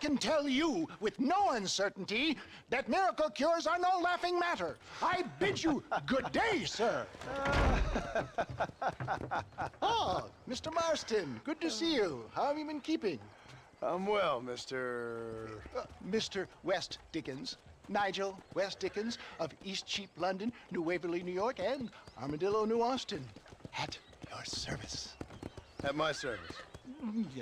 can tell you with no uncertainty that miracle cures are no laughing matter. I bid you good day, sir. Oh, Mr. Marston, good to see you. How have you been keeping? I'm well, Mr. Mr. West Dickens. Nigel West Dickens of Eastcheap, London, New Waverly, New York, and Armadillo, New Austin. At your service. At my service.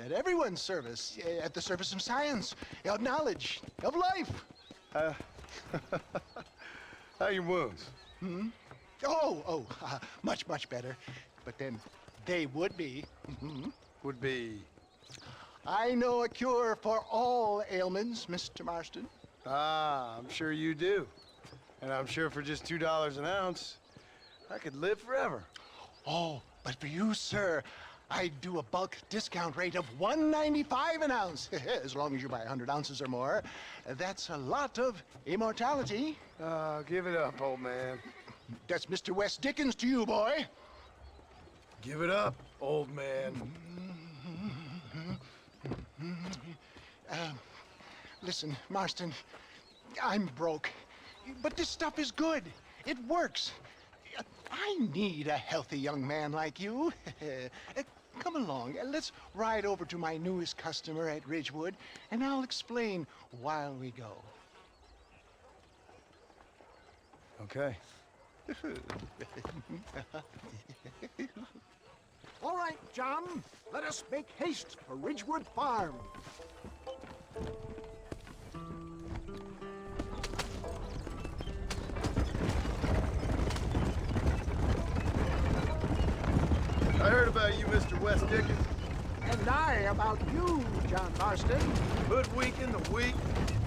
At everyone's service. At the service of science, of knowledge, of life. How are your wounds? Much, much better. But then they would be. Would be... I know a cure for all ailments, Mr. Marston. Ah, I'm sure you do. And I'm sure for just $2 an ounce, I could live forever. Oh, but for you, sir, I do a bulk discount rate of $1.95 an ounce, as long as you buy 100 ounces or more. That's a lot of immortality. Give it up, old man. That's Mr. West Dickens to you, boy. Give it up, old man. Listen, Marston, I'm broke, but this stuff is good. It works. I need a healthy young man like you. Come along, let's ride over to my newest customer at Ridgewood, and I'll explain while we go. Okay. All right, John, let us make haste for Ridgewood Farm. I heard about you, Mr. West Dickens. And I about you, John Marston. Hoodwinking the weak,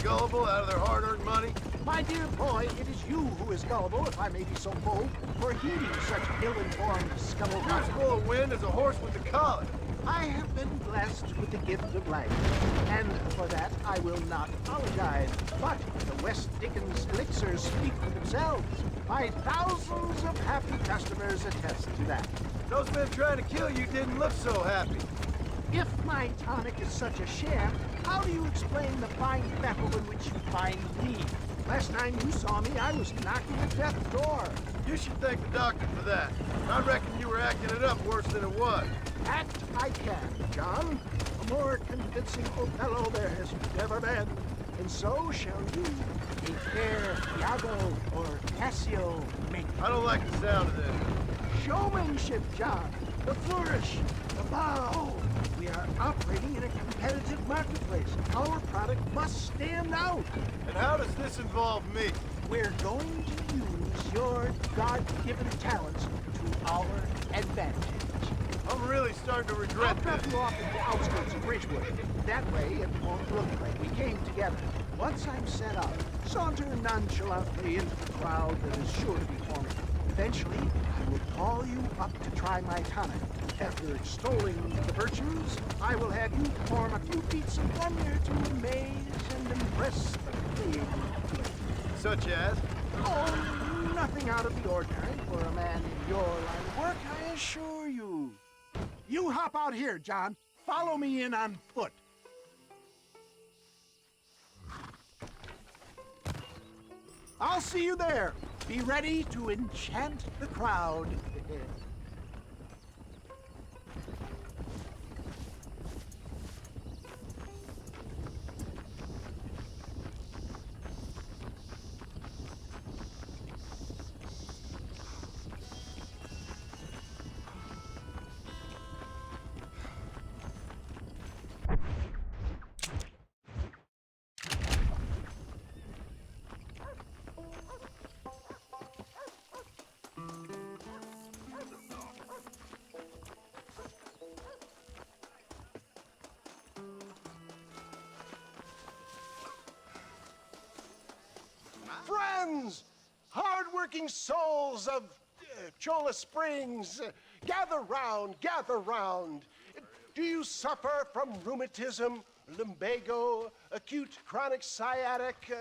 gullible out of their hard-earned money. My dear boy, it is you who is gullible, if I may be so bold, for heeding such ill-informed You're scuttlebutt. as full of wind as a horse with the collar. I have been blessed with the gift of life, and for that I will not apologize. But the West Dickens elixirs speak for themselves. My thousands of happy customers attest to that. Those men trying to kill you didn't look so happy. If my tonic is such a sham, how do you explain the fine battle in which you find me? Last time you saw me, I was knocking at death's door. You should thank the doctor for that. I reckon you were acting it up worse than it was. Act I can, John. A more convincing Othello there has never been. And so shall you. Take care, Iago or Cassio make. I don't like the sound of this. Showmanship, John. The flourish, the bow. We are operating in a competitive marketplace. Our product must stand out. And how does this involve me? We're going to use your God-given talents to our advantage. I'm really starting to I'll regret drop this. you off at the outskirts of Ridgewood. That way, it won't look like we came together. Once I'm set up, saunter nonchalantly into the crowd that is sure to be forming. Eventually, I will call you up to try my tonic. After extolling the virtues, I will have you perform a few feats of wonder to amaze and impress the playing. Such as? Oh, nothing out of the ordinary for a man in your line of work, I assure you. You hop out here, John. Follow me in on foot. I'll see you there. Be ready to enchant the crowd. Friends, hard-working souls of Cholla Springs, gather round, gather round. Do you suffer from rheumatism, lumbago, acute chronic sciatic,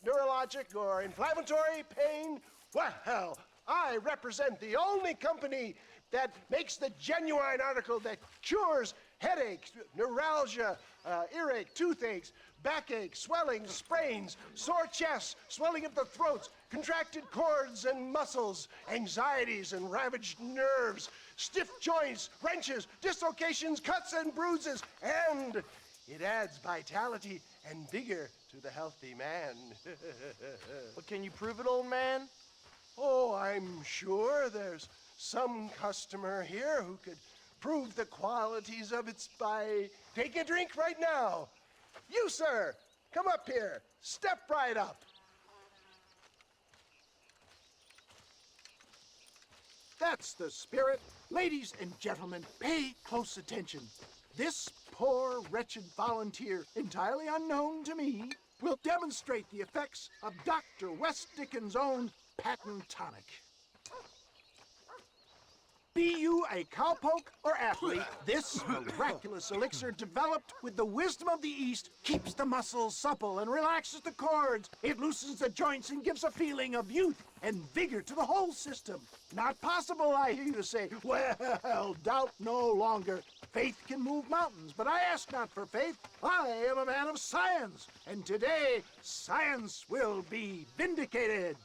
neurologic, or inflammatory pain? Well, I represent the only company that makes the genuine article that cures headache, neuralgia, earache, toothaches, backache, swelling, sprains, sore chests, swelling of the throats, contracted cords and muscles, anxieties and ravaged nerves, stiff joints, wrenches, dislocations, cuts and bruises, and it adds vitality and vigor to the healthy man. But can you prove it, old man? Oh, I'm sure there's some customer here who could prove the qualities of it by taking a drink right now. You, sir, come up here. Step right up. That's the spirit. Ladies and gentlemen, pay close attention. This poor, wretched volunteer, entirely unknown to me, will demonstrate the effects of Dr. West Dickens' own patent tonic. Be you a cowpoke or athlete, this miraculous elixir developed with the wisdom of the East keeps the muscles supple and relaxes the cords. It loosens the joints and gives a feeling of youth and vigor to the whole system. Not possible, I hear you say. Well, doubt no longer. Faith can move mountains, but I ask not for faith. I am a man of science, and today science will be vindicated.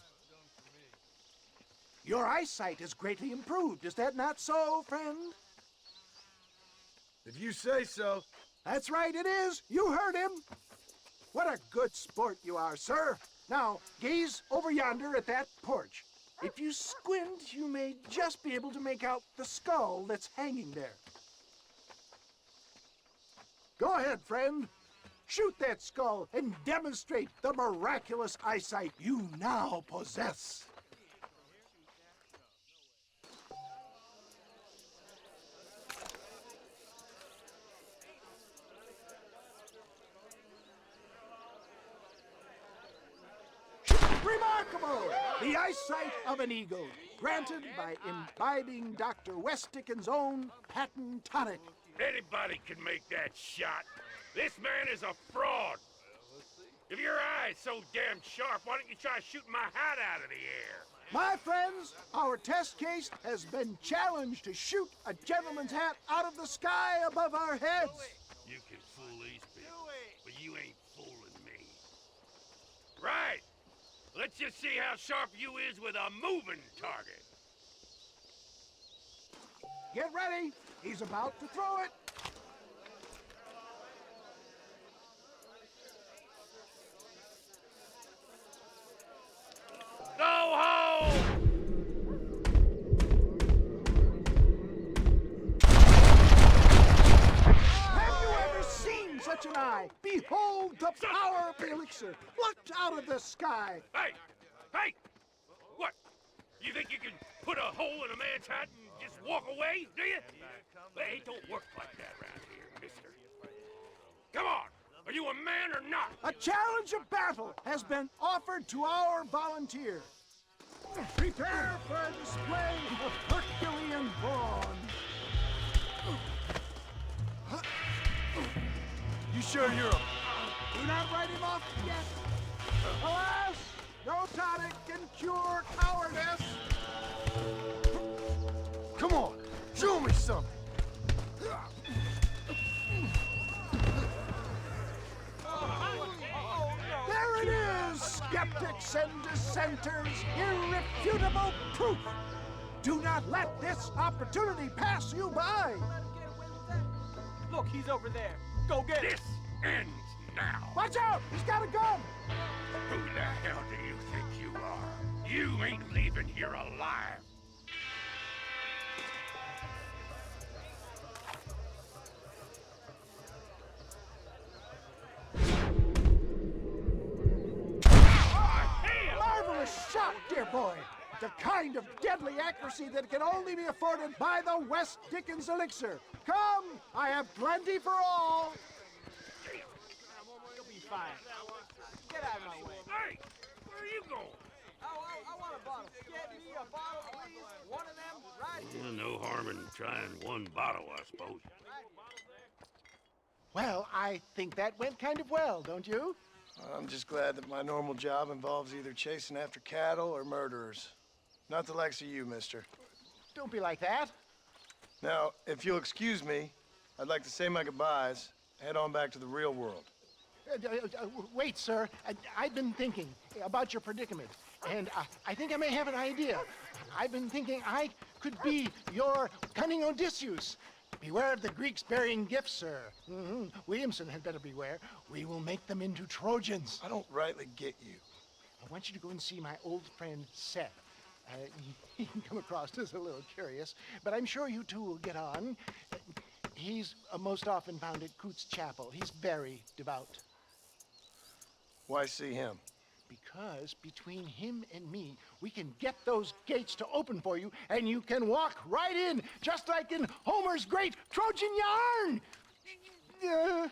Your eyesight is greatly improved. Is that not so, friend? If you say so. That's right, it is. You heard him. What a good sport you are, sir. Now, gaze over yonder at that porch. If you squint, you may just be able to make out the skull that's hanging there. Go ahead, friend. Shoot that skull and demonstrate the miraculous eyesight you now possess. Remarkable! The eyesight of an eagle, granted by imbibing Dr. West Dickens' own patent tonic. Anybody can make that shot. This man is a fraud. If your eye's so damn sharp, why don't you try shooting my hat out of the air? My friends, our test case has been challenged to shoot a gentleman's hat out of the sky above our heads. You can fool these people, but you ain't fooling me. Right. Let's just see how sharp you is with a moving target. Get ready. He's about to throw it. Go home! Have you ever seen such an eye? Behold the power of the elixir plucked out of the sky. Hey! Hey! What? You think you can put a hole in a man's hat and just walk away, do you? Hey, it don't work like that around here, mister. Come on! Are you a man or not? A challenge of battle has been offered to our volunteer. Prepare for a display of Herculean brawn. You sure you're a... Do not write him off yet. Alas, no tonic can cure cowardice. Come on, show me something. There it is, skeptics and dissenters, irrefutable proof. Do not let this opportunity pass you by. Look, he's over there. Go get him. This ends now. Watch out, he's got a gun. Who the hell do you think you are? You ain't leaving here alive. Marvelous shot, dear boy. The kind of deadly accuracy that can only be afforded by the West Dickens elixir. Come, I have plenty for all. You'll be fine. Get out of my way. Hey, where are you going? I want a bottle. Get me a bottle, please. One of them, right here. No harm in trying one bottle, I suppose. Well, I think that went kind of well, don't you? I'm just glad that my normal job involves either chasing after cattle or murderers. Not the likes of you, mister. Don't be like that. Now, if you'll excuse me, I'd like to say my goodbyes, head on back to the real world. Wait, sir. I've been thinking about your predicament, and I think I may have an idea. I've been thinking I could be your cunning Odysseus. Beware of the Greeks burying gifts, sir. Williamson had better beware. We will make them into Trojans. I don't rightly get you. I want you to go and see my old friend Seth. He can come across as a little curious, but I'm sure you two will get on. He's most often found at Coots Chapel. He's very devout. Why see him? Because between him and me, we can get those gates to open for you, and you can walk right in, just like in Homer's great Trojan yarn!